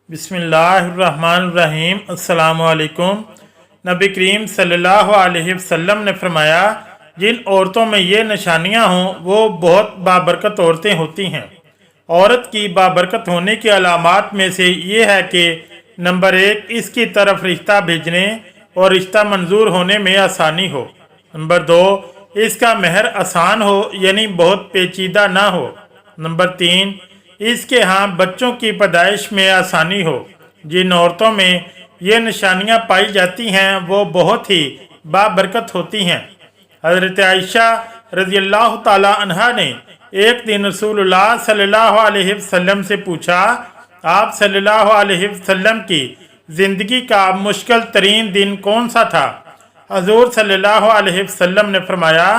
बिस्मिल्लाहिर्रहमानिर्रहीम। अस्सलामु अलैकुम। नबी करीम सल्लल्लाहु अलैहि वसल्लम ने फरमाया, जिन औरतों में ये निशानियां हों वो बहुत बाबरकत औरतें होती हैं। औरत की बाबरकत होने की अलामात में से ये है कि नंबर 1, इसकी तरफ रिश्ता भेजने और रिश्ता मंजूर होने में आसानी हो। नंबर 2, इसका मेहर आसान हो यानी बहुत पेचीदा ना हो। नंबर 3, इसके यहाँ बच्चों की पैदाइश में आसानी हो। जिन औरतों में ये निशानियाँ पाई जाती हैं वो बहुत ही बाबरकत होती हैं। हज़रत आयशा रज़ी अल्लाह ताला अन्हा ने एक दिन रसूलुल्लाह सल्लल्लाहु अलैहि वसल्लम से पूछा, आप सल्लल्लाहु अलैहि वसल्लम की ज़िंदगी का मुश्किल तरीन दिन कौन सा था? हजूर सल्लल्लाहु अलैहि वसल्लम ने फरमाया,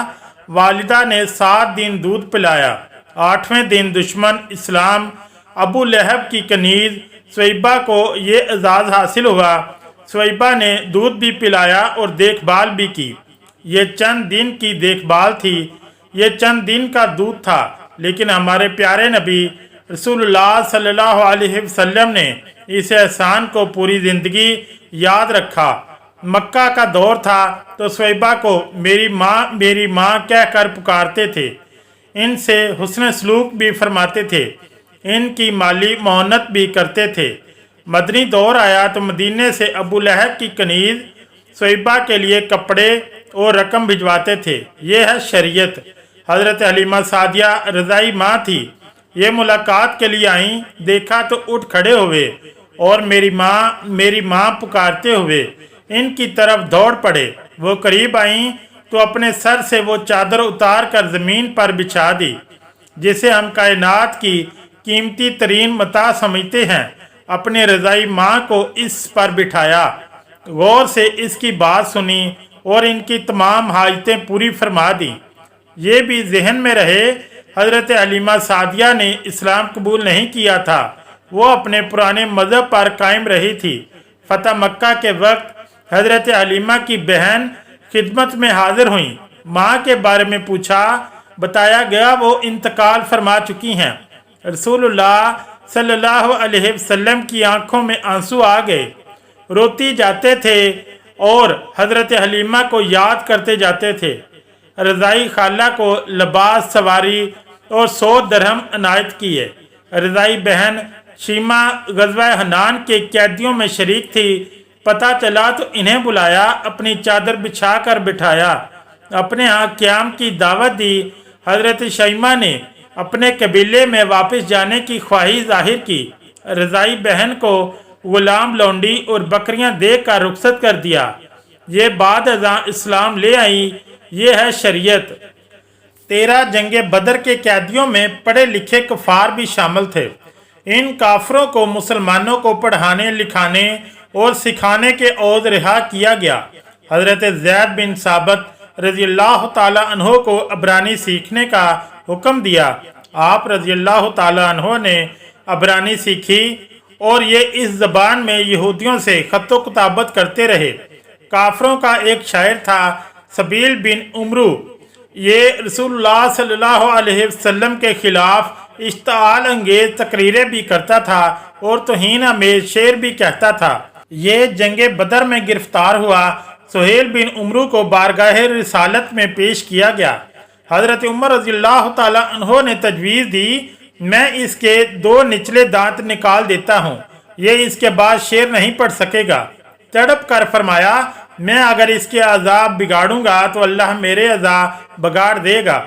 वालिदा ने 7 दिन दूध पिलाया। 8वें दिन दुश्मन इस्लाम अबू लहब की कनीज स्वैबा को ये एजाज़ हासिल हुआ। स्वैबा ने दूध भी पिलाया और देखभाल भी की। ये चंद दिन की देखभाल थी, ये चंद दिन का दूध था, लेकिन हमारे प्यारे नबी रसूलुल्लाह सल्लल्लाहु अलैहि वसल्लम ने इस एहसान को पूरी ज़िंदगी याद रखा। मक्का का दौर था तो स्वैबा को मेरी माँ कहकर पुकारते थे। इनसे हुस्न सलूक भी फरमाते थे, इनकी माली मौनत भी करते थे। मदनी दौर आया तो मदीने से अबू लहब की कनीज स्वैबा के लिए कपड़े और रकम भिजवाते थे। ये है शरीयत। हज़रत हलीमा सादिया रज़ाई माँ थी। ये मुलाकात के लिए आईं, देखा तो उठ खड़े हुए और मेरी माँ पुकारते हुए इनकी तरफ दौड़ पड़े। वो करीब आईं तो अपने सर से वो चादर उतार कर ज़मीन पर बिछा दी, जिसे हम कायनात की कीमती तरीन मता समझते हैं। अपने रज़ाई माँ को इस पर बिठाया, गौर से इसकी बात सुनी और इनकी तमाम हाजतें पूरी फरमा दी। ये भी जहन में रहे, हज़रत हलीमा सादिया ने इस्लाम कबूल नहीं किया था, वो अपने पुराने मज़हब पर कायम रही थी। फ़तह मक्का के वक्त हज़रत हलीमा की बहन खिदमत में हाजिर हुई। माँ के बारे में पूछा, बताया गया वो इंतकाल फरमा चुकी हैं। रसूलुल्लाह सल्लल्लाहु अलैहि वसल्लम की आंखों में आंसू आ गए, रोती जाते थे और हज़रत हलीमा को याद करते जाते थे। रज़ाई खाला को लिबास, सवारी और 100 दरहम अनायत किए। रज़ाई बहन शीमा ग़ज़वा हनान के कैदियों में शरीक थी। पता चला तो इन्हें बुलाया, अपनी चादर बिछा कर बिठाया, अपने यहाँ क़याम की दावत दी। हज़रत शैमा ने अपने कबीले में वापस जाने की ख्वाहिश जाहिर की। रज़ाई बहन को गुलाम लौंडी और बकरियां देकर रुखसत कर दिया। ये बाद अज़ां इस्लाम ले आई। ये है शरीयत। 13 जंगे बदर के कैदियों में पढ़े लिखे कफ़ार भी शामिल थे। इन काफरों को मुसलमानों को पढ़ाने, लिखाने और सिखाने के औज़ रिहा किया गया। हज़रत ज़ैद बिन साबित रज़ी अल्लाह ताला अन्हो को अबरानी सीखने का हुक्म दिया। आप रज़ी अल्लाह ताला अन्हो ने अबरानी सीखी और ये इस ज़बान में यहूदियों से ख़त किताबत करते रहे। काफरों का एक शायर था, सबील बिन उमरू। ये रसूलुल्लाह सल्लल्लाहु अलैहि वसल्लम के खिलाफ इश्ताल अंगेज तकरीरें भी करता था और तौहीन आमेज शेर भी कहता था। ये जंगे बदर में गिरफ्तार हुआ। सुहेल बिन उमरू को बारगाह रिसालत में पेश किया गया। हज़रत उमर रज़ियल्लाहु ताला अन्हो ने तजवीज़ दी, मैं इसके 2 निचले दांत निकाल देता हूँ, ये इसके बाद शेर नहीं पढ़ सकेगा। तड़प कर फरमाया, मैं अगर इसके अज़ाब बिगाड़ूंगा तो अल्लाह मेरे अज़ाब बिगाड़ देगा।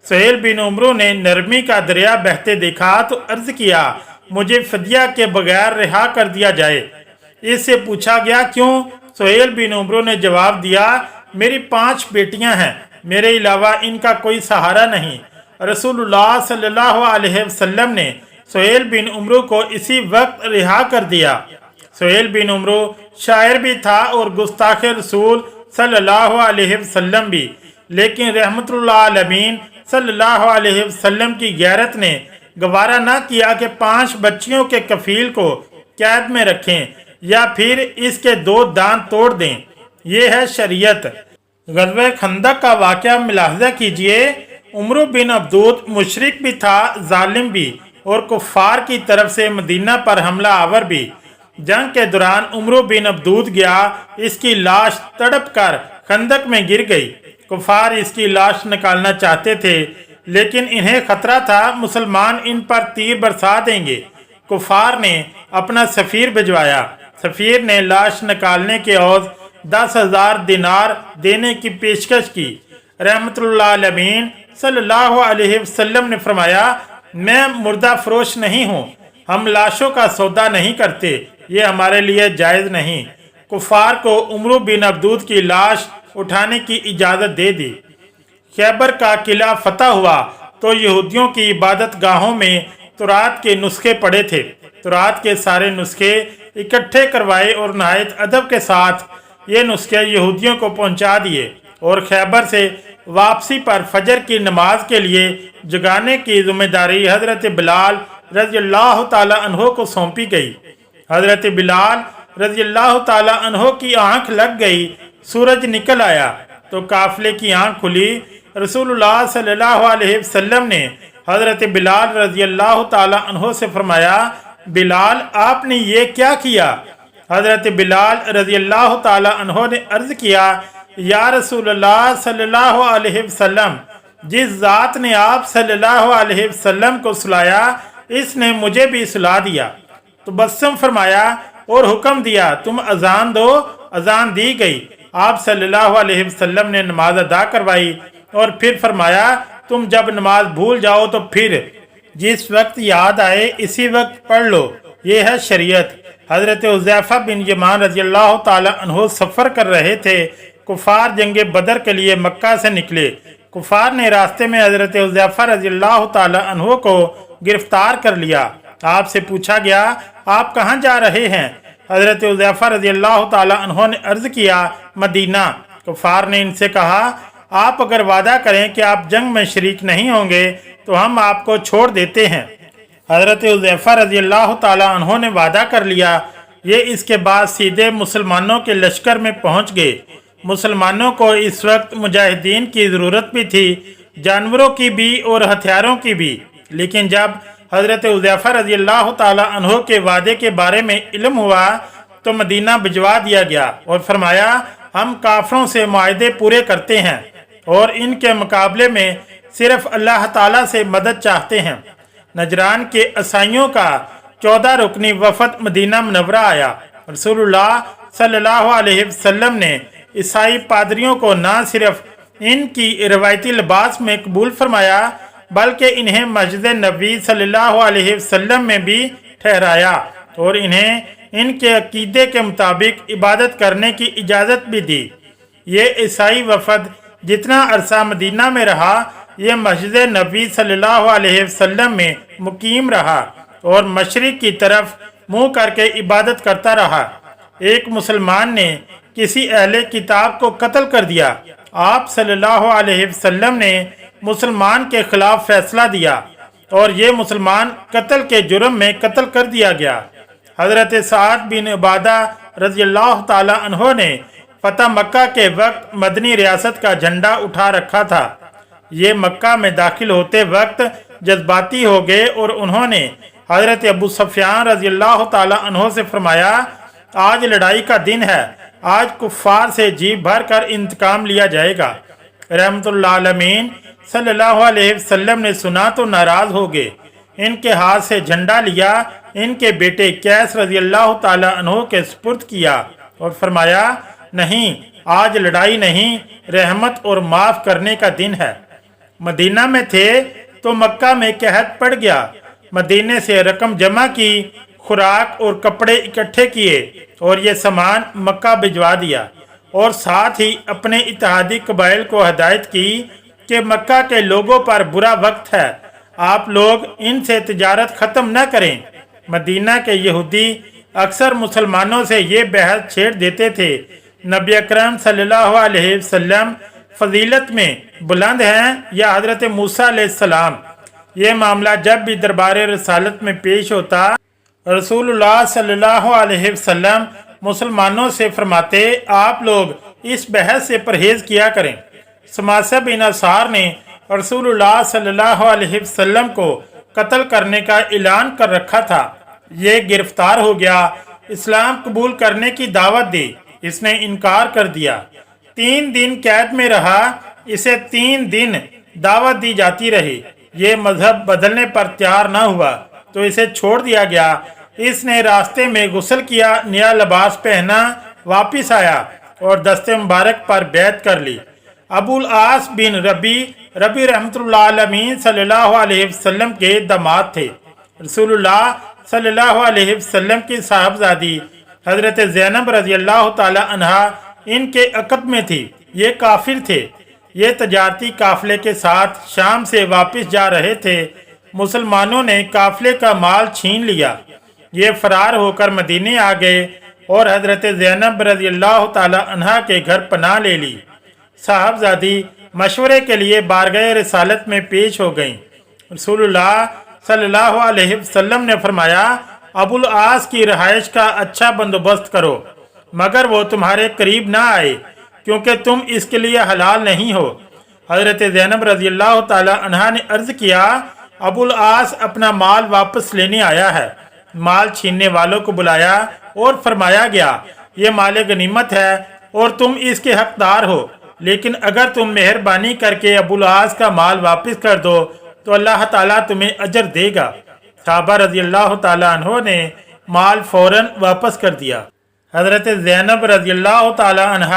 सुहेल बिन उमरू ने नरमी का दरिया बहते देखा तो अर्ज़ किया, मुझे फ़दिया के बगैर रिहा कर दिया जाए। इससे पूछा गया, क्यों? सुहेल बिन उमरू ने जवाब दिया, मेरी 5 बेटियां हैं, मेरे अलावा इनका कोई सहारा नहीं। रसूलुल्लाह सल्लल्लाहु अलैहि वसल्लम ने सुहेल बिन उमरू को इसी वक्त रिहा कर दिया। सुहेल बिन उमरू शायर भी था और गुस्ताख रसूल सल्लल्लाहु अलैहि वसल्लम भी, लेकिन रहमतुल्लाह अलमीन सल्लल्लाहु अलैहि वसल्लम की गैरत ने गवारा न किया कि 5 बच्चियों के कफील को कैद में रखें या फिर इसके 2 दांत तोड़ दें। ये है शरीयत। ग़ज़वा खंदक का वाक़या मुलाहज़ा कीजिए। उमर बिन अब्दूद मुशरिक भी था, जालिम भी और कुफ़ार की तरफ से मदीना पर हमला आवर भी। जंग के दौरान उमर बिन अब्दूद गया, इसकी लाश तड़प कर खंदक में गिर गई। कुफार इसकी लाश निकालना चाहते थे, लेकिन इन्हें खतरा था मुसलमान इन पर तीर बरसा देंगे। कुफार ने अपना सफ़ीर भिजवाया। सफ़ीर ने लाश निकालने के एवज 10,000 दिनार देने की पेशकश की। रहमतुल्लाह अलमीन सल्लल्लाहु अलैहि वसल्लम ने फरमाया, मैं मुर्दा फरोश नहीं हूँ, हम लाशों का सौदा नहीं करते, ये हमारे लिए जायज़ नहीं। कुफार को उमर बिन अब्दूद की लाश उठाने की इजाज़त दे दी। खैबर का किला फतह हुआ तो यहूदियों की इबादत गाहों में तुरात के नुस्खे पड़े थे। तुरात के सारे नुस्खे इकट्ठे करवाए और नहायत अदब के साथ ये नुस्खे यहूदियों को पहुंचा दिए और खैबर से वापसी पर फजर की नमाज के लिए जगाने की जिम्मेदारी हज़रत बिलाल रज़ियल्लाहु ताला अन्हो को सौंपी गई। हज़रत बिलाल रज़ियल्लाहु ताला अन्हो की आंख लग गई। सूरज निकल आया तो काफिले की आंख खुली। रसूलुल्लाह सल्लल्लाहु अलैहि वसल्लम ने हज़रत बिलाल रज़ियल्लाहु ताला अन्हो से फरमाया, बिलाल आपने ये क्या किया? हज़रत बिलाल रज़ियल्लाहु ताला अन्हो ने अर्ज़ किया, या रसूलुल्लाह सल्लल्लाहु अलैहि वसल्लम, जिस ज़ात ने आप सल्लल्लाहु अलैहि वसल्लम को सुलाया, इसने मुझे भी सुला दिया। तो बस्सम फरमाया और हुक्म दिया, तुम अजान दो। अजान दी गई। आप सल्लल्लाहु अलैहि वसल्लम ने नमाज अदा करवाई और फिर फरमाया, तुम जब नमाज भूल जाओ तो फिर जिस वक्त याद आए इसी वक्त पढ़ लो, ये है शरीयत। हज़रत हुज़ैफ़ा बिन यमान रज़ियल्लाहु ताला अन्हो सफ़र कर रहे थे। कुफार जंगे बदर के लिए मक्का से निकले। कुफार ने रास्ते में हज़रत हुज़ैफ़ा रज़ियल्लाहु ताला अन्हो को गिरफ्तार कर लिया। आपसे पूछा गया, आप कहाँ जा रहे हैं? हज़रत हुज़ैफ़ा रज़ियल्लाहु ताला अन्हो ने अर्ज़ किया, मदीना। कुफार ने इनसे कहा, आप अगर वादा करें कि आप जंग में शरीक नहीं होंगे तो हम आपको छोड़ देते हैं। हज़रत हुज़ैफ़ा रज़ियल्लाहु ताला अन्हो ने वादा कर लिया। ये इसके बाद सीधे मुसलमानों के लश्कर में पहुंच गए। मुसलमानों को इस वक्त मुजाहिदीन की ज़रूरत भी थी, जानवरों की भी और हथियारों की भी। लेकिन जब हज़रत हुज़ैफ़ा रज़ियल्लाहु ताला अन्हो के वादे के बारे में इल्म हुआ तो मदीना भिजवा दिया गया और फरमाया, हम काफरों से मुआहदे पूरे करते हैं और इनके मुकाबले में सिर्फ अल्लाह ताला से मदद चाहते हैं। नजरान के ईसाइयों का 14 रुकनी वफद मदीना मुनव्वरा आया। रसूलुल्लाह सल्लल्लाहु अलैहि वसल्लम ने ईसाई पादरियों को न सिर्फ इनकी रवायती लिबास में कबूल फरमाया बल्कि इन्हें मस्जिद नबी सल्लल्लाहु अलैहि वसल्लम में भी ठहराया और इन्हें इनके अकीदे के मुताबिक इबादत करने की इजाज़त भी दी। ये ईसाई वफद जितना अरसा मदीना में रहा, ये मस्जिद नबी सल्लल्लाहु अलैहि वसल्लम में मुकीम रहा और मशरिक की तरफ मुँह करके इबादत करता रहा। एक मुसलमान ने किसी अहले किताब को कत्ल कर दिया। आप सल्लल्लाहु अलैहि वसल्लम ने मुसलमान के खिलाफ फैसला दिया और ये मुसलमान कत्ल के जुर्म में कत्ल कर दिया गया। हज़रत साद बिन उबादा रज़ियल्लाहु ताला अन्हो ने फतह मक्का के वक्त मदनी रियासत का झंडा उठा रखा था। ये मक्का में दाखिल होते वक्त जज्बाती हो गए और उन्होंने हज़रत अबू सुफियान रज़ियल्लाहु ताला अन्हो से फरमाया, आज लड़ाई का दिन है, आज कुफ़ार से जी भर कर इंतकाम लिया जाएगा। रहमतुल्लाह अलमीन सल्लल्लाहु अलैहि वसल्लम ने सुना तो नाराज़ हो गए। इनके हाथ से झंडा लिया, इनके बेटे कैस रज़ियल्लाहु ताला अन्हो के सुपुर्द किया और फरमाया, नहीं, आज लड़ाई नहीं, रहमत और माफ़ करने का दिन है। मदीना में थे तो मक्का में कहत पड़ गया। मदीने से रकम जमा की, खुराक और कपड़े इकट्ठे किए और ये सामान मक्का भिजवा दिया और साथ ही अपने इत्तेहादी कबाइल को हदायत की कि मक्का के लोगों पर बुरा वक्त है, आप लोग इनसे तिजारत ख़त्म न करें। मदीना के यहूदी अक्सर मुसलमानों से ये बहस छेड़ देते थे, नबी अकरम सल्लल्लाहु अलैहि वसल्लम फजीलत में बुलंद हैं या हज़रत मूसा अलैहिस्सलाम। ये मामला जब भी दरबार रसालत में पेश होता, रसूलुल्लाह सल्लल्लाहु अलैहि वसल्लम मुसलमानों से फरमाते, आप लोग इस बहस से परहेज़ किया करें। समासा बिन असार ने रसूलुल्लाह सल्लल्लाहु अलैहि वसल्लम को कत्ल करने का ऐलान कर रखा था। ये गिरफ्तार हो गया। اسلام قبول کرنے کی دعوت دی، اس نے انکار کر دیا۔ 3 دن قید میں رہا، اسے 3 دن دعوت دی جاتی رہی، یہ مذہب بدلنے پر تیار نہ ہوا تو اسے چھوڑ دیا گیا۔ اس نے راستے میں غسل کیا، نیا لباس پہنا، واپس آیا اور دست مبارک پر بیعت کر لی۔ ابو العاص بن ربی رحمۃ اللہ علیہ صلی اللہ علیہ وسلم کے داماد تھے۔ رسول اللہ صلی اللہ علیہ وسلم کی صاحبزادی حضرت زینب رضی اللہ تعالی عنہا ان کے عقد میں تھی۔ یہ کافر تھے، یہ تجارتی قافلے کے ساتھ شام سے واپس جا رہے تھے۔ مسلمانوں نے قافلے کا مال چھین لیا، یہ فرار ہو کر مدینے آ گئے اور حضرت زینب رضی اللہ تعالی عنہا کے گھر پناہ لے لی۔ صاحبزادی مشورے کے لیے بارگاہ رسالت میں پیش ہو گئیں۔ رسول اللہ صلی اللہ علیہ وسلم نے فرمایا، ابو العاص کی رہائش کا اچھا بندوبست کرو، مگر وہ تمہارے قریب نہ آئے کیونکہ تم اس کے لیے حلال نہیں ہو۔ حضرت زینب رضی اللہ تعالی عنہا نے عرض کیا، ابو العاص اپنا مال واپس لینے آیا ہے۔ مال چھیننے والوں کو بلایا اور فرمایا گیا، یہ مال غنیمت ہے اور تم اس کے حقدار ہو، لیکن اگر تم مہربانی کر کے ابو العاص کا مال واپس کر دو تو اللہ تعالیٰ تمہیں اجر دے گا۔ صحابہ رضی اللہ تعالیٰ عنہ نے مال فوراً واپس کر دیا۔ حضرت زینب رضی اللہ تعالیٰ عنہ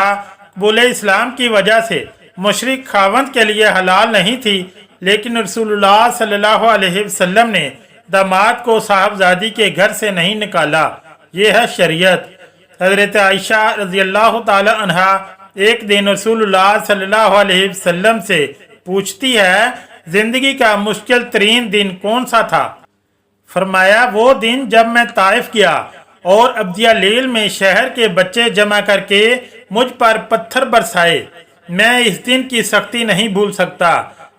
قبول اسلام کی وجہ سے مشرک خاوند کے لیے حلال نہیں تھی، لیکن رسول اللہ صلی اللہ علیہ وسلم نے داماد کو صاحبزادی کے گھر سے نہیں نکالا، یہ ہے شریعت۔ حضرت عائشہ رضی اللہ تعالی عنہا ایک دن رسول اللہ صلی اللہ علیہ وسلم سے پوچھتی ہے، زندگی کا مشکل ترین دن کون سا تھا؟ فرمایا، وہ دن جب میں طائف گیا اور عبدیہ لیل میں شہر کے بچے جمع کر کے مجھ پر پتھر برسائے، میں اس دن کی سختی نہیں بھول سکتا۔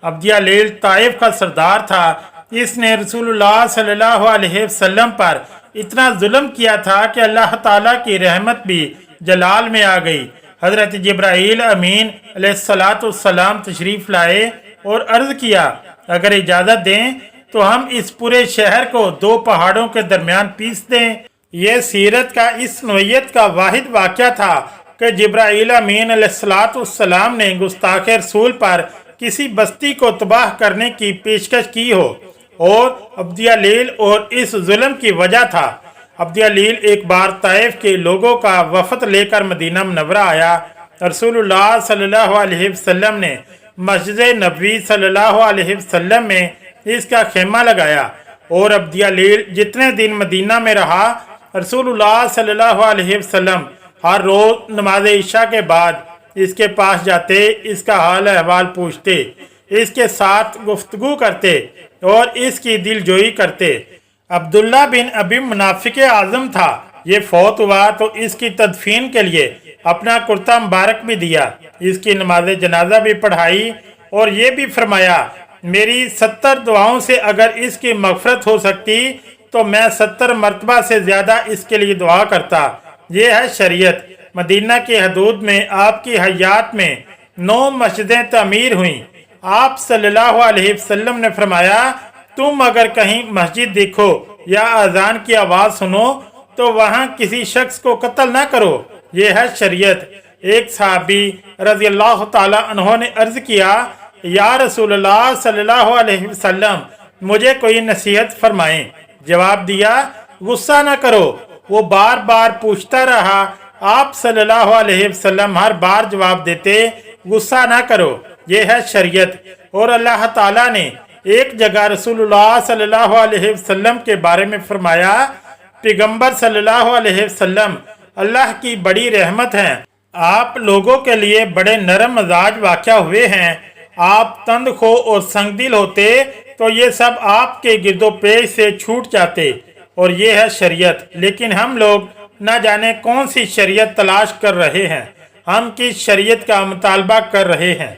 عبدیہ لیل طائف کا سردار تھا، اس نے رسول اللہ صلی اللہ علیہ وسلم پر اتنا ظلم کیا تھا کہ اللہ تعالیٰ کی رحمت بھی جلال میں آ گئی۔ حضرت جبرائیل امین علیہ السلام تشریف لائے اور عرض کیا، اگر اجازت دیں تو ہم اس پورے شہر کو 2 پہاڑوں کے درمیان پیس دیں۔ یہ سیرت کا اس نوعیت کا واحد واقعہ تھا کہ جبرائیل امین علیہ السلام نے گستاخ رسول پر کسی بستی کو تباہ کرنے کی پیشکش کی ہو، اور عبدیہ لیل اور اس ظلم کی وجہ تھا۔ عبدیہ لیل ایک بار طائف کے لوگوں کا وفد لے کر مدینہ منورہ آیا۔ رسول اللہ صلی اللہ علیہ وسلم نے مسجد نبوی صلی اللہ علیہ وسلم میں اس کا خیمہ لگایا، اور عبدیہ لیل جتنے دن مدینہ میں رہا، رسول اللہ صلی اللہ علیہ وسلم ہر روز نماز عشاء کے بعد اس کے پاس جاتے، اس کا حال احوال پوچھتے، اس کے ساتھ گفتگو کرتے اور اس کی دل جوئی کرتے۔ عبداللہ بن ابی منافق اعظم تھا، یہ فوت ہوا تو اس کی تدفین کے لیے اپنا کرتا مبارک بھی دیا، اس کی نماز جنازہ بھی پڑھائی، اور یہ بھی فرمایا، میری 70 دعاؤں سے اگر اس کی مغفرت ہو سکتی تو میں 70 مرتبہ سے زیادہ اس کے لیے دعا کرتا۔ یہ ہے شریعت۔ مدینہ کی حدود میں آپ کی حیات میں 9 مسجدیں تعمیر ہوئیں۔ آپ صلی اللہ علیہ وسلم نے فرمایا، تم اگر کہیں مسجد دیکھو یا اذان کی آواز سنو تو وہاں کسی شخص کو قتل نہ کرو، یہ ہے شریعت۔ ایک صحابی رضی اللہ تعالی عنہ نے عرض کیا، یا رسول اللہ صلی اللہ علیہ وسلم، مجھے کوئی نصیحت فرمائیں۔ جواب دیا، غصہ نہ کرو۔ وہ بار بار پوچھتا رہا، آپ صلی اللہ علیہ وسلم ہر بار جواب دیتے، غصہ نہ کرو، یہ ہے شریعت۔ اور اللہ تعالیٰ نے ایک جگہ رسول اللہ صلی اللہ علیہ وسلم کے بارے میں فرمایا، پیغمبر صلی اللہ علیہ وسلم اللہ کی بڑی رحمت ہیں، آپ لوگوں کے لیے بڑے نرم مزاج واقع ہوئے ہیں۔ آپ تند خو اور سنگ دل ہوتے تو یہ سب آپ کے گرد و پیش سے چھوٹ جاتے، اور یہ ہے شریعت۔ لیکن ہم لوگ نہ جانے کون سی شریعت تلاش کر رہے ہیں، ہم کس شریعت کا مطالبہ کر رہے ہیں۔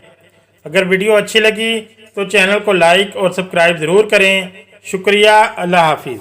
اگر ویڈیو اچھی لگی تو چینل کو لائک اور سبسکرائب ضرور کریں۔ شکریہ، اللہ حافظ۔